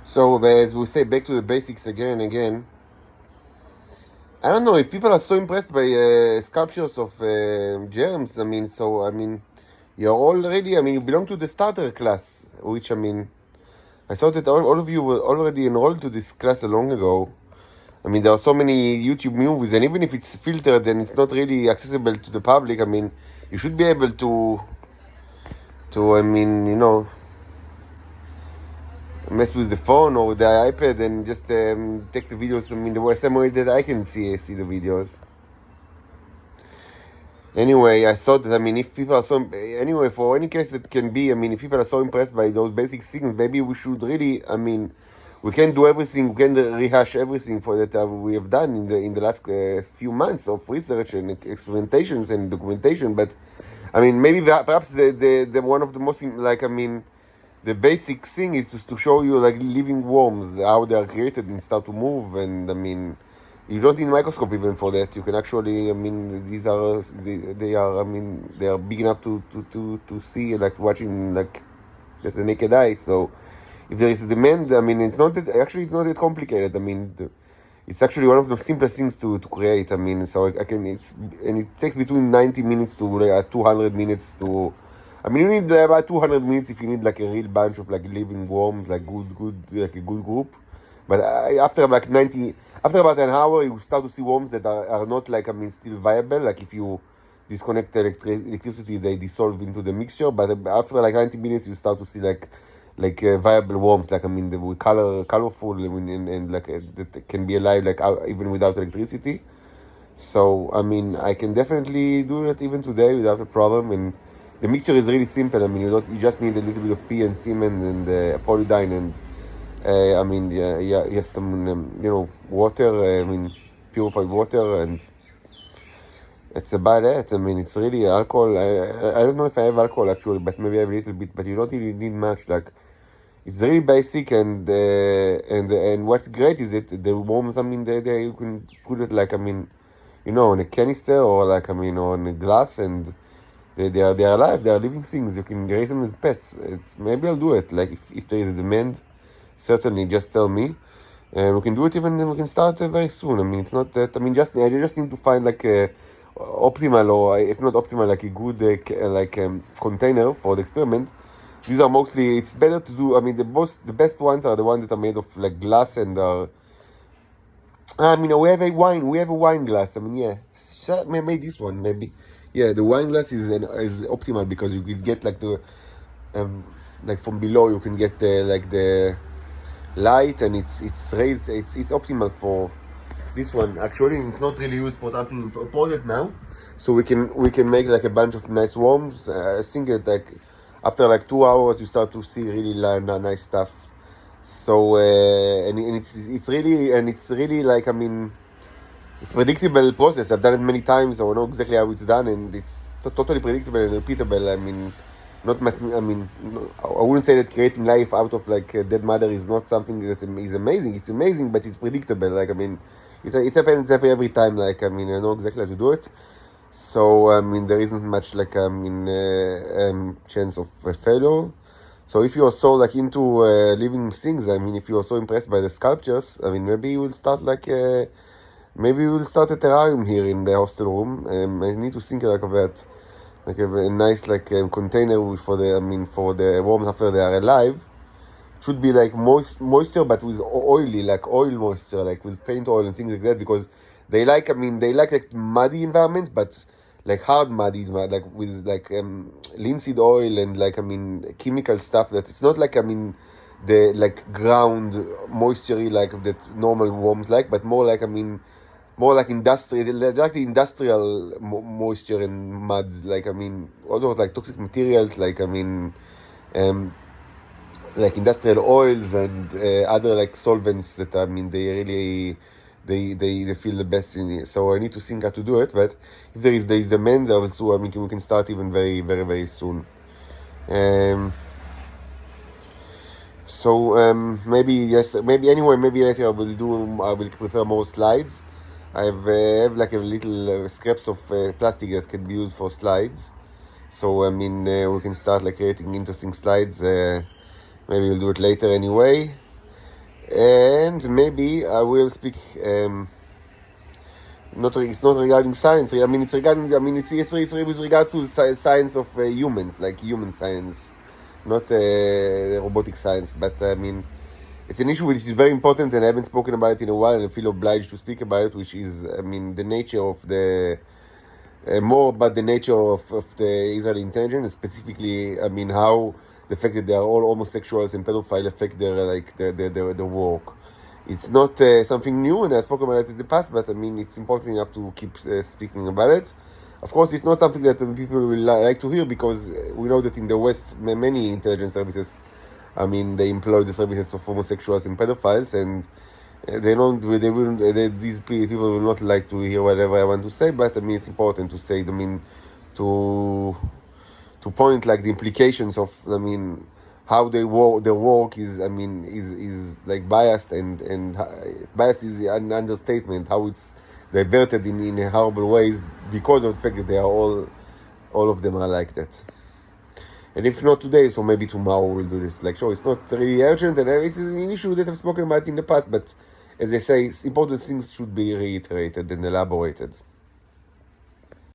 So as we say, back to the basics again and again. I don't know if people are so impressed by sculptures of germs. You're already, you belong to the starter class, which, I thought that all of you were already enrolled to this class long ago. There are so many YouTube movies, and even if it's filtered and it's not really accessible to the public, you should be able to mess with the phone or the iPad and just take the videos, the same way that I can see the videos. Anyway, I thought that, if people are so, anyway, for any case that can be, if people are so impressed by those basic things, maybe we should really, we can't do everything, we can rehash everything for that we have done in the last few months of research and experimentations and documentation, but, maybe perhaps the one of the most, the basic thing is to show you like living worms, how they are created and start to move, and you don't need a microscope even for that. You can actually, these are they are big enough to see, like watching like just the naked eye. So if there is a demand, it's not that complicated. It's actually one of the simplest things to create. So it takes between 90 minutes to 200 minutes to. You need about 200 minutes if you need like a real bunch of like living worms, like like a good group. But after about an hour, you start to see worms that are not like, still viable. Like if you disconnect the electricity, they dissolve into the mixture. But after like 90 minutes, you start to see like viable worms, like, the colorful, and like that can be alive, like even without electricity. So, I can definitely do it even today without a problem. And the mixture is really simple. You just need a little bit of pee and semen and polydyne and yes, water, purified water, and it's about it. It's really alcohol. I don't know if I have alcohol actually, but maybe I have a little bit, but you don't really need much. Like, it's really basic, and what's great is that the worms, they you can put it like, on a canister or like, on a glass, and they are alive. They are living things. You can raise them as pets. Maybe I'll do it. Like if there is a demand, certainly just tell me. We can do it we can start very soon. It's not that. I just need to find like a optimal, or if not optimal, like a good container for the experiment. These are mostly. It's better to do. The best ones are the ones that are made of like glass and are. We have a wine glass. Maybe this one. Maybe. Yeah, the wine glass is optimal because you can get like the like from below you can get the light, and it's raised. It's optimal for this one. Actually, it's not really used for something important now, so we can make like a bunch of nice worms. I think that like after like 2 hours you start to see really nice stuff. So and it's really like it's predictable process. I've done it many times. I know exactly how it's done, and it's totally predictable and repeatable. Not much. I wouldn't say that creating life out of like a dead mother is not something that is amazing. It's amazing, but it's predictable. Like it happens every time. Like I know exactly how to do it. So there isn't much like chance of failure. So if you are so like into living things, if you are so impressed by the sculptures, maybe you will start maybe we'll start a terrarium here in the hostel room. I need to think like about like a nice container for the worms after they are alive. Should be like moisture, but with oily, like oil moisture, like with paint oil and things like that, because they like muddy environments, but like hard muddy, like with like linseed oil and like chemical stuff that it's not like the like ground moisture like that normal worms like, but more like more like industrial, like the industrial moisture and mud, like also like toxic materials, like like industrial oils and other like solvents that they really they feel the best in it. So I need to think how to do it, but if there is demand, also we can start even very very very soon. So maybe yes, maybe anyway, maybe later I will prepare more slides. I have like a little scraps of plastic that can be used for slides. So we can start like creating interesting slides. Maybe we'll do it later anyway. And maybe I will speak. It's not regarding science. I mean, it's regarding. I mean, it's with regards to science of humans, like human science, not robotic science. But I mean, it's an issue which is very important, and I haven't spoken about it in a while, and I feel obliged to speak about it, which is, I mean, the nature of the more about the nature of the Israeli intelligence, specifically, I mean, how the fact that they are all homosexuals and pedophiles affect their work. It's not something new, and I spoke about it in the past, but I mean, it's important enough to keep speaking about it. Of course, it's not something that people will like to hear, because we know that in the West, many intelligence services, I mean, they employ the services of homosexuals and pedophiles, and these people will not like to hear whatever I want to say, but I mean, it's important to say, I mean, to point like the implications of, I mean, how their work is, I mean, is like biased, and biased is an understatement, how it's diverted in horrible ways because of the fact that they are all of them are like that. And if not today, so maybe tomorrow we'll do this lecture. It's not really urgent, and it's an issue that I've spoken about in the past, but as I say, important things should be reiterated and elaborated.